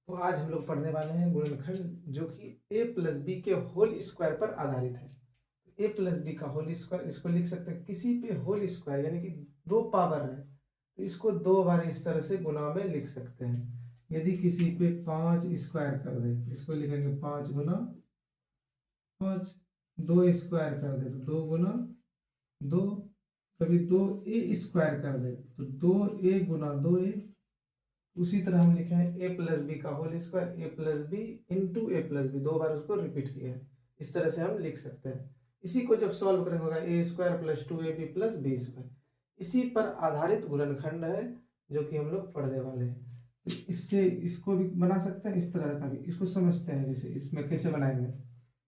तो आज हम लोग पढ़ने वाले हैं गुणनखंड जो कि a प्लस बी के होल स्क्वायर पर आधारित है। a प्लस बी का होल स्क्वायर इसको लिख सकते हैं किसी पे होल स्क्वायर यानी कि दो पावर है तो इसको दो बार इस तरह से गुना में लिख सकते हैं। यदि किसी पे 5 स्क्वायर कर दे इसको लिखेंगे 5 गुना 5। 2 स्क्वायर कर दे तो 2 गुना 2। कभी 2a स्क्वायर कर दे तो 2a गुना 2a। उसी तरह हम लिखे हैं ए प्लस बी का whole square A plus B into A plus B, दो बार उसको रिपीट किया है। इस तरह से हम लिख सकते हैं। इसी को जब सॉल्व करेंगे होगा A square plus 2ab plus B square. इसी पर आधारित गुणनखंड है जो कि हम लोग पढ़ने वाले हैं। तो इससे इसको भी बना सकते हैं, इस तरह का भी इसको समझते हैं। जैसे इसमें कैसे बनाएंगे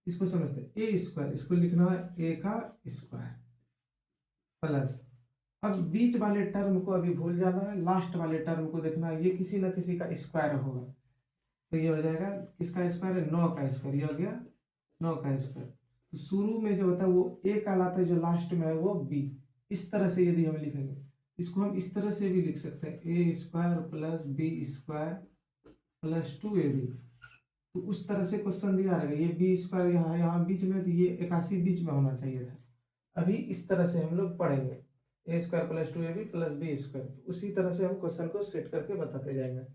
इसको समझते हैं। ए स्क्वायर इसको लिखना है ए का स्क्वायर प्लस, अब बीच वाले टर्म को अभी भूल जाना है, लास्ट वाले टर्म को देखना है। ये किसी ना किसी का स्क्वायर होगा तो ये हो जाएगा किसका स्क्वायर है 9 का स्क्वायर। ये हो गया 9 का स्क्वायर। तो शुरू में जो होता है वो ए कहलाता है, जो लास्ट में है वो बी। इस तरह से यदि हम लिखेंगे इसको हम इस तरह से भी लिख सकते हैं A square plus B square plus 2ab। तो उस तरह से क्वेश्चन दिया रहेगा। ये बी स्क्वायर यहाँ यहाँ बीच में, तो ये 81 बीच में होना चाहिए था। अभी इस तरह से हम लोग पढ़ेंगे A square plus 2ab plus B square. उसी तरह से हम क्वेश्चन को सेट करके बताते जाएंगे।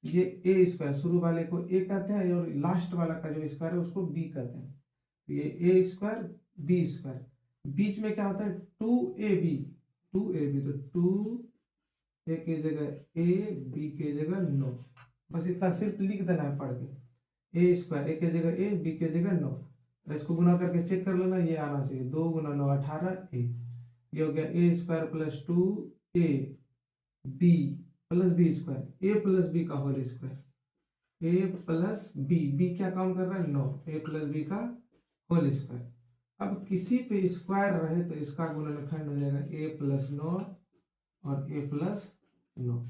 ये ए स्क्वायर शुरू वाले को ए कहते हैं और लास्ट वाला का जो स्क्वायर है उसको बी कहते हैं। तो ये ए स्क्वायर बी स्क्वायर, बीच में क्या होता है 2ab। 2ab तो 2 ए की जगह ए बी की जगह 9। बस इतना सिर्फ लिख देना है पढ़ के। ए स्क्वायर ए की जगह ए बी की जगह 9। इसको गुना करके चेक कर लेना, ये आना चाहिए 2 गुना 9 18 ए। ये हो गया A square plus 2a B plus B square A plus B का whole square A plus B क्या काम कर रहा है 9 ए प्लस बी का होल स्क्वायर। अब किसी पे स्क्वायर रहे तो इसका गुणनखंड हो जाएगा ए प्लस 9 और ए प्लस 9।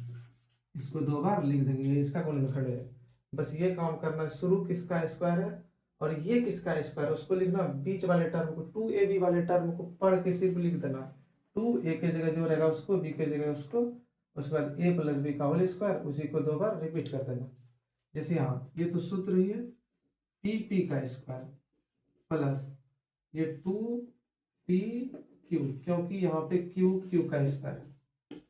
इसको दो बार लिख देंगे, ये इसका गुणनखंड है। बस ये काम करना, शुरू किसका स्क्वायर है और ये किसका स्क्वायर है उसको लिखना। बीच वाले टर्म को 2ab वाले टर्म को पढ़ के सिर्फ लिख देना। 2a के जगह जो रहेगा उसको, b के जगह उसको, उसके बाद a प्लस बी का होल स्क्वायर, उसी को दो बार रिपीट कर देना। जैसे यहाँ ये तो सूत्र ही है p का स्क्वायर प्लस ये 2p q, क्योंकि यहाँ पे q का स्क्वायर है।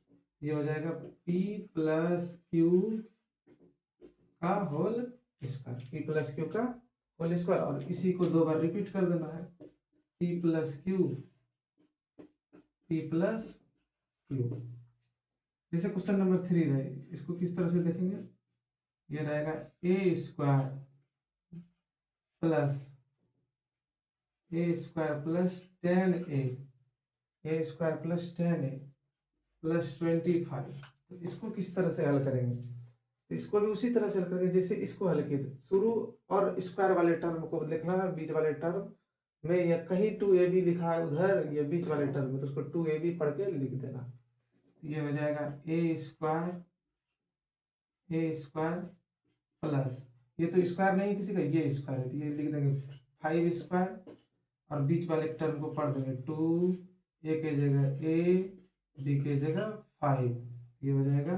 ये हो जाएगा p प्लस q का whole square, p plus q का होल स्क्वायर। और इसी को दो बार रिपीट कर देना है p plus q p plus q। जैसे क्वेश्चन नंबर 3 रहे, इसको किस तरह से देखेंगे। ये रहेगा A square plus A square plus 10a A square plus 10a plus 25। तो इसको किस तरह से हल करेंगे, तो इसको भी उसी तरह से हल करेंगे जैसे इसको हल किए थे। शुरू और स्क्वायर वाले टर्म को लिखना है, बीच वाले टर्म में या कहीं 2ab लिखा है उधर या बीच वाले टर्म में, तो उसको 2ab पढ़ के लिख देना। ये हो जाएगा ए स्क्वायर प्लस, ये तो स्क्वायर नहीं है किसी का, ये स्क्वायर है तो ये लिख देंगे 5 स्क्वायर। और बीच वाले टर्म को पढ़ देंगे 2 ए के जगह ए बी के जगह 5। ये हो जाएगा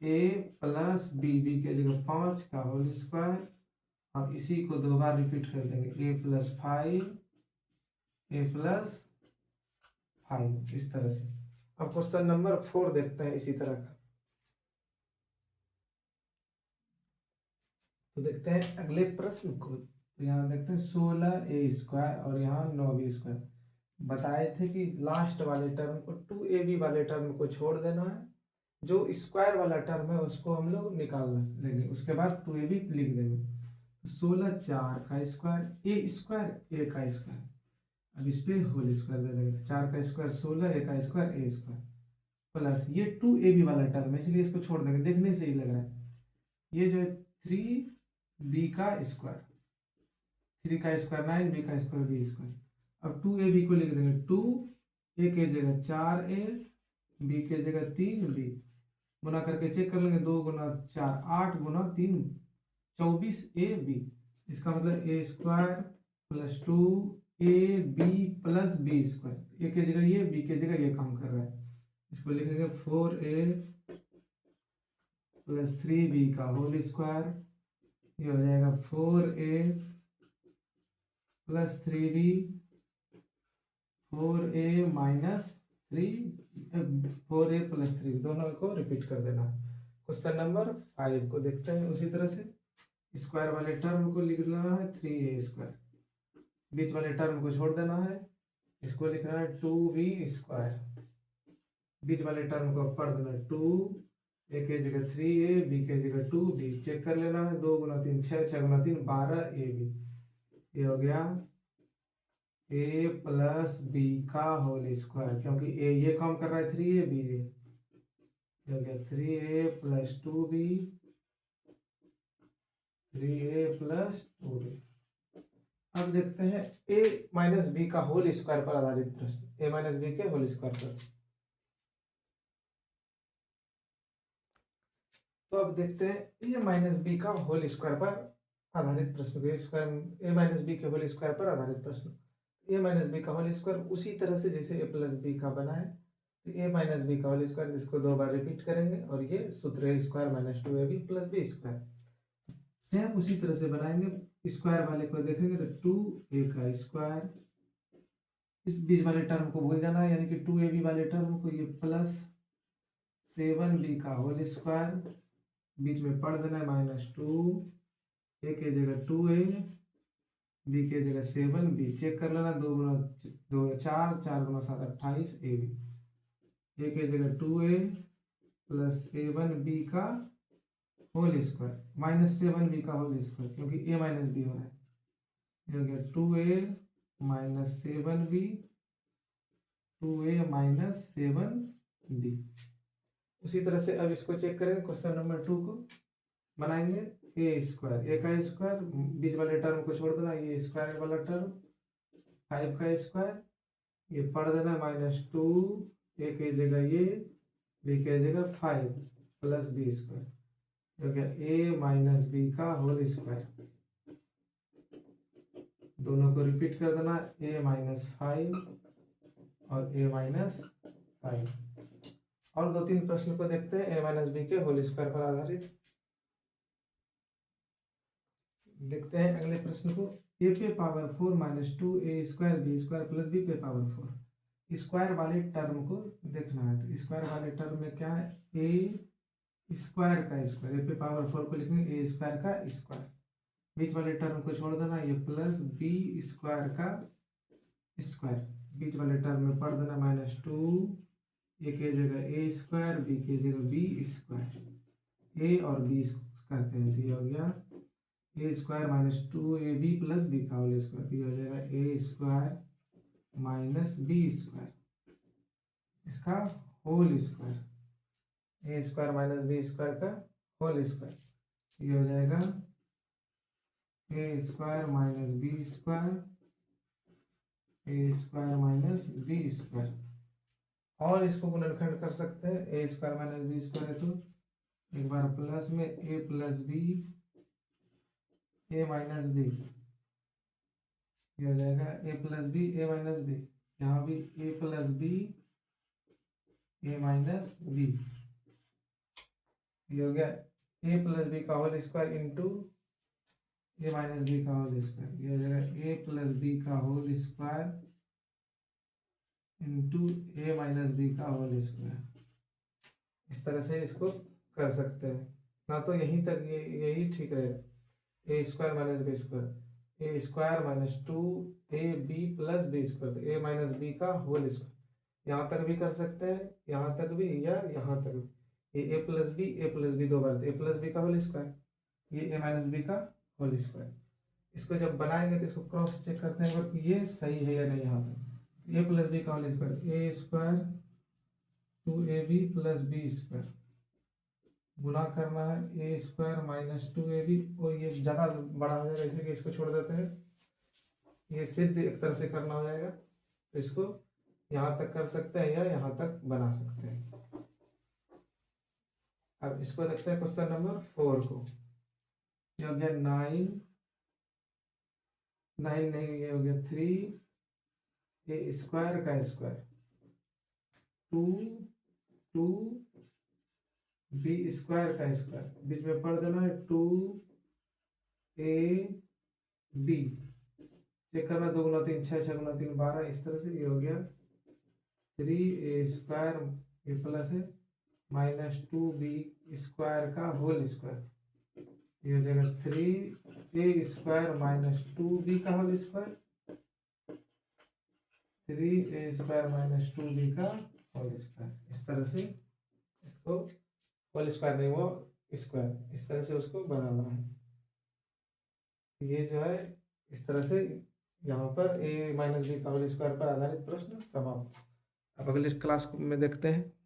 ए प्लस बी के जगह 5 का होल स्क्वायर। और इसी को दो बार रिपीट कर देंगे ए प्लस 5 इस तरह से। अब क्वेश्चन नंबर 4 देखते हैं इसी तरह का। तो देखते हैं अगले प्रश्न को। तो यहाँ देखते हैं 16a स्क्वायर और यहाँ 9b स्क्वायर। बताए थे कि लास्ट वाले टर्म को 2ab वाले टर्म को छोड़ देना है, जो स्क्वायर वाला टर्म है उसको हम लोग निकाल लेंगे, उसके बाद 2ab लिख देंगे। तो 16 4 का स्क्वायर ए का स्क्वायर। अब इस पे होल स्क्वायर दे देंगे, तो 4 का स्क्वायर 16 ए का स्क्वायर ए स्क्वायर प्लस ये 2ab वाला टर्म है इसलिए इसको छोड़ देंगे, देखने से ही लग रहा है। ये जो है 3b का स्क्वायर, 3 का स्क्वायर 9 बी का स्क्वायर बी स्क्वायर। अब 2ab को लिख देंगे 2 ए के जगह 4a बी के जगह 3b। गुना करके चेक कर लेंगे 2 गुना 4 8 गुना 3 24ab। इसका मतलब A square plus 2ab plus B square. A के जगह ये बी के जगह ये काम कर रहा है, इसको लिखेंगे 4a प्लस 3b का होल स्क्वायर ये हो जाएगा 4a plus 3b, 4a minus 4a plus 3, दोनों को रिपीट कर देना। क्वेश्चन नंबर 5 को देखते हैं। उसी तरह से स्क्वायर वाले टर्म को लिख लेना है 3a स्क्वायर, बीच वाले टर्म को छोड़ देना है, इसको लिखना है 2b स्क्वायर, बीच वाले टर्म को पढ़ देना 2, ए की जगह 3a, बी की जगह 2b, चेक कर लेना है, 2 गुना 3 6, 6 गुना 3 12ab, ये हो गया a प्लस बी का होल स्क्वायर, क्योंकि a ये काम कर रहा है 3a, b ये हो गया 3a plus 2b, 3a plus 2b। अब देखते हैं a माइनस बी का होल स्क्वायर पर आधारित प्रश्न, a माइनस बी के होल स्क्वायर पर। तो अब देखते हैं a माइनस बी का होल स्क्वायर पर आधारित प्रश्न को, स्क्वायर a माइनस बी के होल स्क्वायर पर आधारित प्रश्न। a माइनस बी का होल स्क्वायर उसी तरह से जैसे a प्लस बी का बना है, तो a माइनस बी का होल स्क्वायर, इसको 2 बार रिपीट करेंगे और ये सूत्र a square minus 2ab plus B square, same उसी तरह से बनाएंगे। स्क्वायर वाले को देखेंगे तो 2a का स्क्वायर, इस बीच वाले टर्म को भूल जाना है, यानी कि 2ab वाले टर्म को, ये प्लस 7b का होल स्क्वायर, बीच में पढ़ देना है -2, a की जगह 2a, b की जगह 7b, चेक कर लेना, 2 गुना 2 4, 4 गुना 7 28ab, a की जगह 2a प्लस 7b का होल स्क्वायर, -7b का होल स्क्वायर, क्योंकि a माइनस बी हो रहा है, ये हो गया 2a minus 7b, 2a minus 7b। उसी तरह से अब इसको चेक करेंगे, क्वेश्चन नंबर 2 को बनाएंगे। ए स्क्वायर, ए का स्क्वायर, बीच वाले टर्म को छोड़ देना, ये स्क्वायर वाला टर्म, 5 का स्क्वायर, ये पढ़ देना -2, ए की जगह ये, बी की जगह 5 प्लस बी स्क्वायर, हो गया ए माइनस बी का होल स्क्वायर, दोनों को रिपीट कर देना, a माइनस 5 और a माइनस 5। और 2-3 प्रश्न को देखते हैं a माइनस बी के होल स्क्वायर पर आधारित। देखते हैं अगले प्रश्न को, a पे power 4 minus 2a square b square plus b पे पावर 4, स्क्वायर वाले टर्म को देखना है। तो स्क्वायर वाले टर्म में क्या है, a स्क्वायर का स्क्वायर, a पे पावर 4 को लिखेंगे a स्क्वायर का स्क्वायर, बीच वाले टर्म को छोड़ देना, ये प्लस बी स्क्वायर का स्क्वायर, बीच वाले टर्म में पढ़ देना -2, ए की जगह ए स्क्वायर, बी की जगह बी स्क्वायर, ए और बी करते हैं, तो ये हो गया A square minus 2ab plus B का होल स्क्वायर, ये हो जाएगा A square minus B square, इसका whole square, A square minus B square का होल स्क्वायर, ये हो जाएगा A square minus B square, A square minus B square. और इसको गुणनखंड कर सकते हैं, A square minus B square है तो एक बार प्लस में A plus B, A minus B, ये हो जाएगा ए plus B, A minus B, यहाँ भी ए plus B, A minus B, ये हो गया ए प्लस बी का होल स्क्वायर इंटू ए माइनस बी का होल स्क्वायर, ये हो जाएगा ए प्लस बी का होल स्क्वायर इंटू ए माइनस बी का होल स्क्वायर। इस तरह से इसको कर सकते हैं ना, तो यहीं तक यही ठीक रहेगा, A square minus B square, A square minus 2ab plus B square, तो ए माइनस बी का होल स्क्वायर, यहाँ तक भी कर सकते हैं, यहाँ तक भी या यहाँ तक भी, ये ए प्लस बी 2 बार, ए प्लस बी का होल स्क्वायर, ये ए माइनस बी का होल स्क्वायर। इसको जब बनाएंगे तो इसको क्रॉस चेक करते हैं अगर ये सही है या नहीं। यहाँ पर ए प्लस बी का whole square, A square 2ab plus B square, गुना करना है ए स्क्वायर माइनस 2ab, और ये ज़्यादा बड़ा हो जाएगा इसलिए इसको छोड़ देते हैं, ये सिद्ध एक तरह से करना हो जाएगा, तो इसको यहाँ तक कर सकते हैं या यहाँ तक बना सकते हैं। अब इसको देखते हैं क्वेश्चन नंबर 4 को, ये हो गया 9 नहीं, ये हो गया 3 ए स्क्वायर का स्क्वायर 2 बी स्क्वायर का स्क्वायर, बीच में पढ़ देना है 2 ए बी, चेक करना, 2 गुना 3 6, 6 गुना 3 12, इस तरह से ये हो गया 3a² ये प्लस है माइनस 2b² का होल स्क्वायर, ये हो जाएगा 3a² माइनस 2b का whole square, 3a² minus 2b का होल स्क्वायर। इस तरह से इसको होल स्क्वायर नहीं, वो स्क्वायर, इस तरह से उसको बनाना है। ये जो है इस तरह से यहाँ पर a माइनस बी का होल स्क्वायर पर आधारित प्रश्न समाप्त। अब अगले क्लास में देखते हैं।